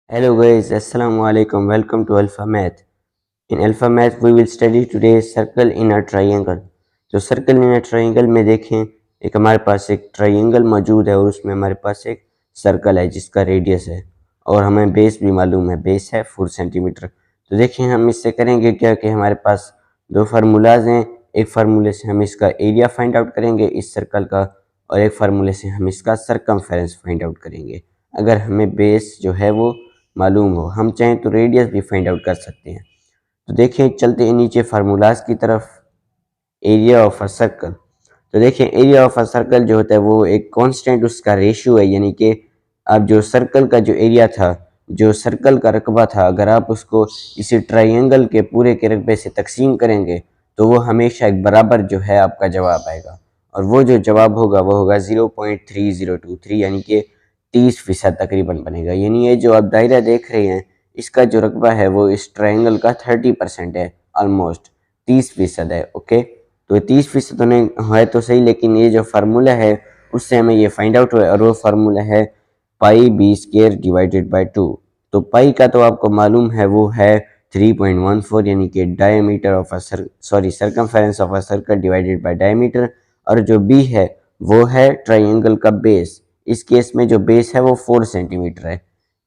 Hello guys, Assalamu alaikum. Welcome to Alpha Math. In Alpha Math, we will study today circle in a triangle. तो circle in a triangle में देखें, एक हमारे पास एक triangle मौजूद है और उसमें हमारे पास एक सर्कल है जिसका रेडियस है और हमें बेस भी मालूम है, बेस है 4 सेंटीमीटर। तो देखिए हम इससे करेंगे क्या कि हमारे पास दो फार्मूलाज हैं। एक फार्मूले से हम इसका एरिया फाइंड आउट करेंगे इस सर्कल का, और एक फार्मूले से हम इसका सरकमफेरेंस फाइंड आउट करेंगे। अगर हमें बेस जो है वो मालूम हो, हम चाहें तो रेडियस भी फाइंड आउट कर सकते हैं। तो देखिए चलते हैं नीचे फार्मूलाज की तरफ। एरिया ऑफ अ सर्कल, तो देखिए एरिया ऑफ अ सर्कल जो होता है वो एक कांस्टेंट उसका रेशियो है, यानी कि अब जो सर्कल का जो एरिया था, जो सर्कल का रकबा था, अगर आप उसको इसी ट्राइंगल के पूरे के रकबे से तकसीम करेंगे तो वो हमेशा एक बराबर जो है आपका जवाब आएगा, और वो जो जवाब होगा वो होगा 0.3023, यानी कि 30% तकरीबन बनेगा। यानी ये जो आप दायरा देख रहे हैं इसका जो रकबा है वो इस ट्राइंगल का 30% है, ऑलमोस्ट 30% है। ओके, तो 30% तो नहीं है तो सही, लेकिन ये जो फार्मूला है उससे हमें ये फाइंड आउट हुआ है, और वो फार्मूला है पाई बी स्क्वायर डिवाइडेड बाय 2। तो पाई का तो आपको मालूम है वो है 3.14, यानी कि diameter of a circumference of a circle divided by diameter, और जो बी है वो है ट्राइंगल का बेस। इस केस में जो बेस है वो 4 सेंटीमीटर है,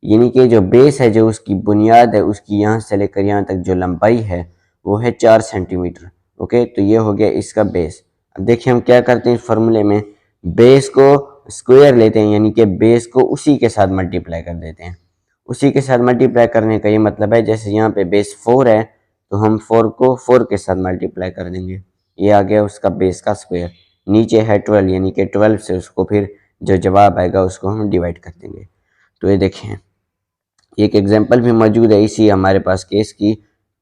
यानी कि जो बेस है, जो उसकी बुनियाद है, उसकी यहाँ से लेकर यहाँ तक जो लंबाई है वो है 4 सेंटीमीटर। ओके, तो ये हो गया इसका बेस। अब देखिए हम क्या करते हैं इस फार्मूले में, बेस को स्क्वायर लेते हैं, यानी कि बेस को उसी के साथ मल्टीप्लाई कर देते हैं। उसी के साथ मल्टीप्लाई करने का ये मतलब है, जैसे यहाँ पे बेस 4 है तो हम 4 को 4 के साथ मल्टीप्लाई कर देंगे, ये आ गया उसका बेस का स्क्वायर। नीचे है 12, यानी कि 12 से उसको फिर जो जवाब आएगा उसको हम डिवाइड कर देंगे। तो ये देखें एक एग्जांपल भी मौजूद है इसी हमारे पास केस की।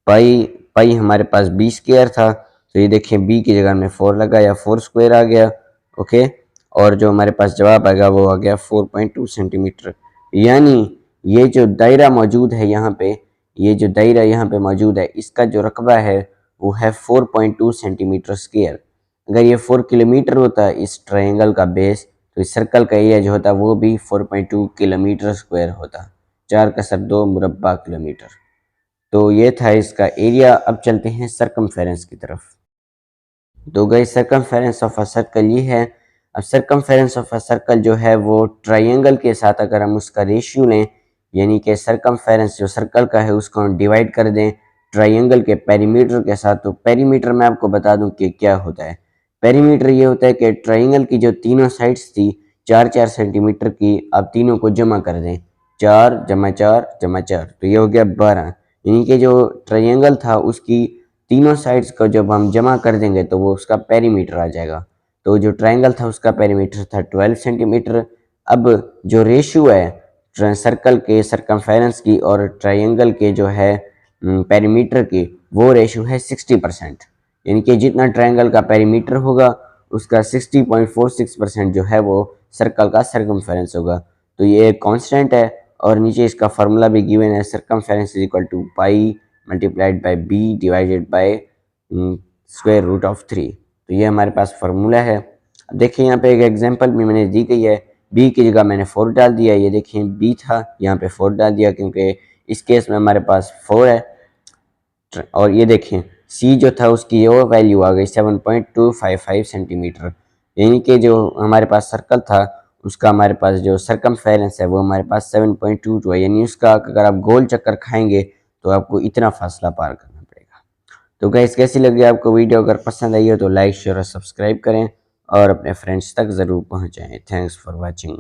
पाई पाई हमारे पास बी स्क्वायर था, तो ये देखें बी की जगह में 4 लगाया, 4 स्क्वायर आ गया। ओके, और जो हमारे पास जवाब आएगा वो आ गया 4.2 सेंटीमीटर। यानी ये जो दायरा मौजूद है यहाँ पे, ये जो दायरा यहाँ पे मौजूद है इसका जो रकबा है वो है 4.2 सेंटीमीटर स्क्वायर। अगर ये 4 किलोमीटर होता है इस ट्राइंगल का बेस, तो इस सर्कल का एरिया जो होता वो भी 4.2 किलोमीटर स्क्वायर होता, 4 का सब 2 मुरब्बा किलोमीटर। तो ये था इसका एरिया। अब चलते हैं सरकमफेरेंस की तरफ। तो गई सरकमफेरेंस ऑफ अ सर्कल ये है। अब सरकमफेरेंस ऑफ अ सर्कल जो है वो ट्राइंगल के साथ अगर हम उसका रेशियो लें, यानी कि सरकमफेरेंस जो सर्कल का है उसको हम डिवाइड कर दें ट्राइंगल के पेरीमीटर के साथ, तो पेरीमीटर मैं आपको बता दूं कि क्या होता है। पेरीमीटर ये होता है कि ट्राइंगल की जो तीनों साइड्स थी 4-4 सेंटीमीटर की, आप तीनों को जमा कर दें, 4 जमा 4 जमा 4, तो ये हो गया 12। यानी कि जो ट्राइंगल था उसकी तीनों साइड्स को जब हम जमा कर देंगे तो वो उसका पेरीमीटर आ जाएगा। तो जो ट्राइंगल था उसका पेरीमीटर था 12 सेंटीमीटर। अब जो रेशियो है सर्कल के सरकमफेरेंस की और ट्राइंगल के जो है पेरीमीटर की, वो रेशियो है 60%। यानी कि जितना ट्राइंगल का पेरीमीटर होगा उसका 60.46% जो है वो सर्कल का सरकमफेरेंस होगा। तो ये एक कांस्टेंट है, और नीचे इसका फार्मूला भी गिवन है, circumference is equal to pi multiplied by B divided by square root of 3। तो ये हमारे पास फार्मूला है। अब देखिए यहाँ पे एक एग्जांपल भी मैंने दी गई है, बी की जगह मैंने 4 डाल दिया। ये देखिए बी था, यहाँ पे 4 डाल दिया क्योंकि इस केस में हमारे पास 4 है। और ये देखें सी जो था उसकी वो वैल्यू आ गई 7.255 सेंटीमीटर। यानी कि जो हमारे पास सर्कल था उसका हमारे पास जो सरकमफेरेंस है वो हमारे पास 7.22 है, यानी उसका अगर आप गोल चक्कर खाएंगे तो आपको इतना फासला पार करना पड़ेगा। तो गाइस कैसी लगी आपको वीडियो? अगर पसंद आई हो तो लाइक शेयर और सब्सक्राइब करें और अपने फ्रेंड्स तक ज़रूर पहुँचाएँ। Thanks for watching.